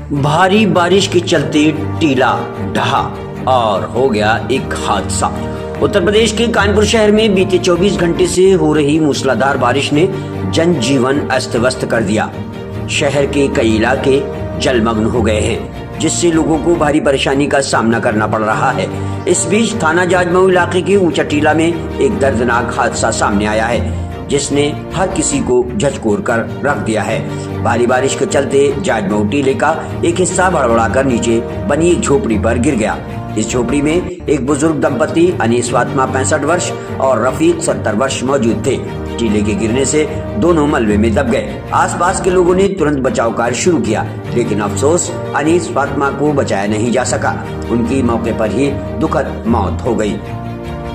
भारी बारिश के चलते टीला ढहा और हो गया एक हादसा। उत्तर प्रदेश के कानपुर शहर में बीते 24 घंटे से हो रही मूसलाधार बारिश ने जनजीवन अस्त व्यस्त कर दिया। शहर के कई इलाके जलमग्न हो गए हैं, जिससे लोगों को भारी परेशानी का सामना करना पड़ रहा है। इस बीच थाना जाजमऊ इलाके के ऊंचा टीला में एक दर्दनाक हादसा सामने आया है, जिसने हर किसी को झकझोर कर रख दिया है। भारी बारिश के चलते जाजमऊ टीले का एक हिस्सा भड़बड़ाकर नीचे बनी एक झोपड़ी पर गिर गया। इस झोपड़ी में एक बुजुर्ग दंपति अनीस फातिमा 65 वर्ष और रफीक 70 वर्ष मौजूद थे। टीले के गिरने से दोनों मलबे में दब गए। आसपास के लोगों ने तुरंत बचाव कार्य शुरू किया, लेकिन अफसोस अनीस फातिमा को बचाया नहीं जा सका। उनकी मौके पर ही दुखद मौत हो गई,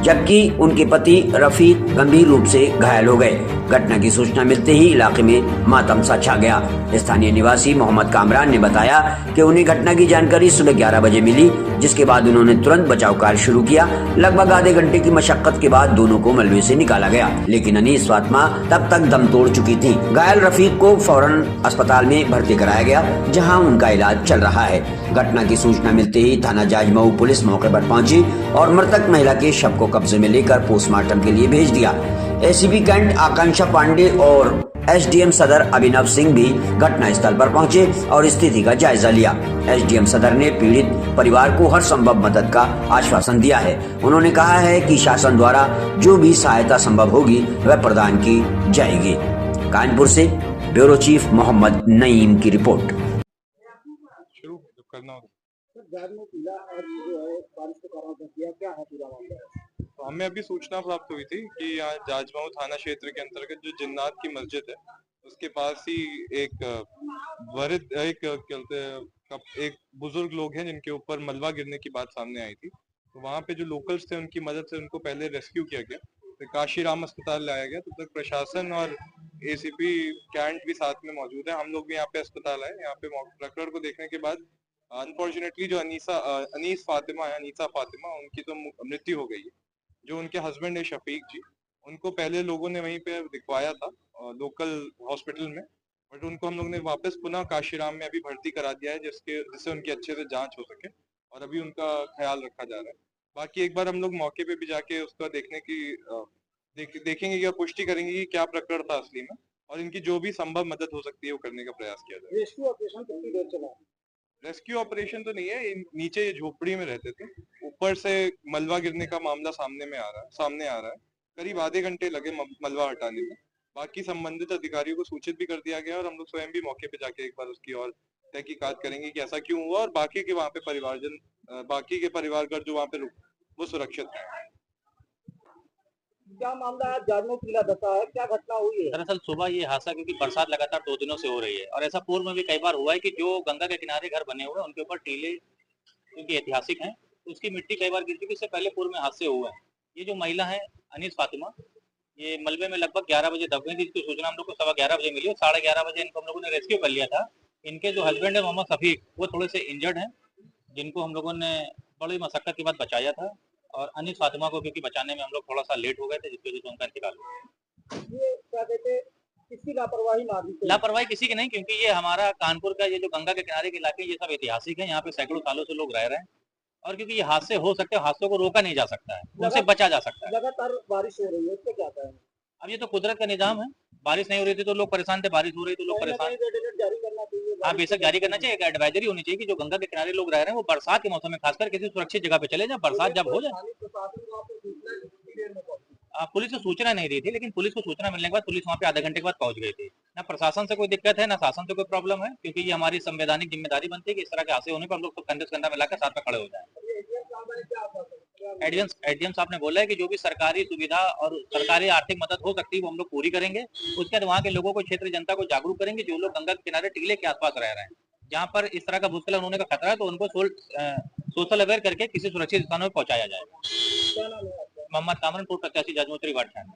जबकि उनके पति रफीक गंभीर रूप से घायल हो गए। घटना की सूचना मिलते ही इलाके में मातम सा छा गया। स्थानीय निवासी मोहम्मद कामरान ने बताया कि उन्हें घटना की जानकारी सुबह 11 बजे मिली, जिसके बाद उन्होंने तुरंत बचाव कार्य शुरू किया। लगभग आधे घंटे की मशक्कत के बाद दोनों को मलबे से निकाला गया, लेकिन अनीस फातिमा तब तक दम तोड़ चुकी थी। घायल रफीक को फौरन अस्पताल में भर्ती कराया गया, जहाँ उनका इलाज चल रहा है। घटना की सूचना मिलते ही थाना जाजमऊ पुलिस मौके पर पहुंची और मृतक महिला के शव को कब्जे में लेकर पोस्टमार्टम के लिए भेज दिया। एसीपी कैंट आकांक्षा पांडे और एसडीएम सदर अभिनव सिंह भी घटना स्थल पर पहुंचे और स्थिति का जायजा लिया। एसडीएम सदर ने पीड़ित परिवार को हर संभव मदद का आश्वासन दिया है। उन्होंने कहा है कि शासन द्वारा जो भी सहायता संभव होगी वह प्रदान की जाएगी। कानपुर से ब्यूरो चीफ मोहम्मद नईम की रिपोर्ट। तो हमें अभी सूचना प्राप्त हुई थी कि यहाँ जाजमऊ थाना क्षेत्र के अंतर्गत जो जिन्नात की मस्जिद है, उसके पास ही एक बुजुर्ग लोग हैं जिनके ऊपर मलबा गिरने की बात सामने आई थी। तो वहाँ पे जो लोकल्स थे उनकी मदद से उनको पहले रेस्क्यू किया गया, फिर काशीराम अस्पताल लाया गया। तब तक प्रशासन और एसीपी कैंट भी साथ में मौजूद है। हम लोग भी यहाँ पे अस्पताल आए। यहाँ पे प्रकरण को देखने के बाद अनफॉर्चुनेटली जो अनीस फातिमा उनकी तो मृत्यु हो गई है। जो उनके हस्बैंड है शफीक जी, उनको पहले लोगों ने वहीं पे दिखवाया था लोकल हॉस्पिटल में, बट उनको हम लोग ने वापस पुनः काशीराम में अभी भर्ती करा दिया है, जिससे उनकी अच्छे से जांच हो सके और अभी उनका ख्याल रखा जा रहा है। बाकी एक बार हम लोग मौके पे भी जाके उसका देखेंगे या पुष्टि करेंगे कि क्या प्रकरण था असली में, और इनकी जो भी संभव मदद हो सकती है वो करने का प्रयास किया जाए। रेस्क्यू ऑपरेशन कितनी देर चला? रेस्क्यू ऑपरेशन तो नहीं है, नीचे ये झोपड़ी में रहते थे, ऊपर से मलबा गिरने का मामला सामने आ रहा है। करीब आधे घंटे लगे मलबा हटाने में। बाकी संबंधित अधिकारियों को सूचित भी कर दिया गया और हम लोग स्वयं भी मौके पे जाके एक बार उसकी और तहकीकात करेंगे कि ऐसा क्यों हुआ और बाकी के वहाँ पे बाकी के परिवारगण जो वहाँ पे वो सुरक्षित है। क्या मामला है? जाजमऊ टीला धसा है, क्या घटना हुई है? दरअसल सुबह ये हादसा क्योंकि बरसात लगातार 2 दिनों से हो रही है और ऐसा पूर्व में भी कई बार हुआ है कि जो गंगा के किनारे घर बने हुए हैं उनके ऊपर टीले क्योंकि ऐतिहासिक हैं, उसकी मिट्टी कई बार गिर चुकी। इससे पहले पूर्व में हादसे हुए हैं। ये जो महिला है अनीस फातिमा, ये मलबे में लगभग 11 बजे दब गई थी। इसकी सूचना हम लोग को 11:15 बजे मिली और 11:30 बजे इनको हम लोगों ने रेस्क्यू कर लिया था। इनके जो हस्बैंड है मोहम्मद शफीक, वो थोड़े से इंजर्ड हैं, जिनको हम लोगों ने बड़ी मशक्कत के बाद बचाया था। और अनीस फातिमा को क्योंकि बचाने में हम लोग थोड़ा सा लेट हो गए थे, जिसकी वजह से उनका इंतकाल हो गया। ये क्या कहते हैं, किसकी लापरवाही मानी? लापरवाही किसी की नहीं, क्योंकि ये हमारा कानपुर का ये जो गंगा के किनारे के इलाके ये सब ऐतिहासिक है। यहाँ पे सैकड़ों सालों से लोग रह रहे हैं और क्योंकि ये हादसे हो सकते हैं, हादसों को रोका नहीं जा सकता है, उनसे बचा जा सकता है। लगातार बारिश हो रही है, इससे क्या कहें? अब ये तो कुदरत का निजाम है। बारिश नहीं हो रही थी तो लोग परेशान थे, बारिश हो रही तो लोग परेशान। जारी करना चाहिए। हाँ, बेशक जारी करना चाहिए। एक एडवाइजरी होनी चाहिए कि जो गंगा के किनारे लोग रह रहे हैं वो बरसात के मौसम में खासकर किसी सुरक्षित जगह पे चले जाए। बरसात जब हो जाए, पुलिस को सूचना नहीं दी थी, लेकिन पुलिस को सूचना मिलने के बाद पुलिस वहाँ पे आधे घंटे के बाद पहुंच गई थी। ना प्रशासन से कोई दिक्कत है, ना शासन से कोई प्रॉब्लम है, क्योंकि ये हमारी संवैधानिक जिम्मेदारी बनती है कि इस तरह के हादसे होने पर हम लोग तो कंधे से कंधा मिलाकर साथ में खड़े हो जाए। एडीएम साहब ने बोला है कि जो भी सरकारी सुविधा और सरकारी आर्थिक मदद हो सकती है वो हम लोग पूरी करेंगे। उसके बाद वहाँ के लोगों को, क्षेत्रीय जनता को जागरूक करेंगे जो लोग गंगा के किनारे टीले के आसपास रह रहे हैं, जहाँ पर इस तरह का भूस्खलन होने का खतरा है, तो उनको सोशल अवेयर करके किसी सुरक्षित स्थानों में पहुंचाया जाए। मोहम्मद कामरान, पूर्व प्रत्याशी जाजमऊ वार्ड 96।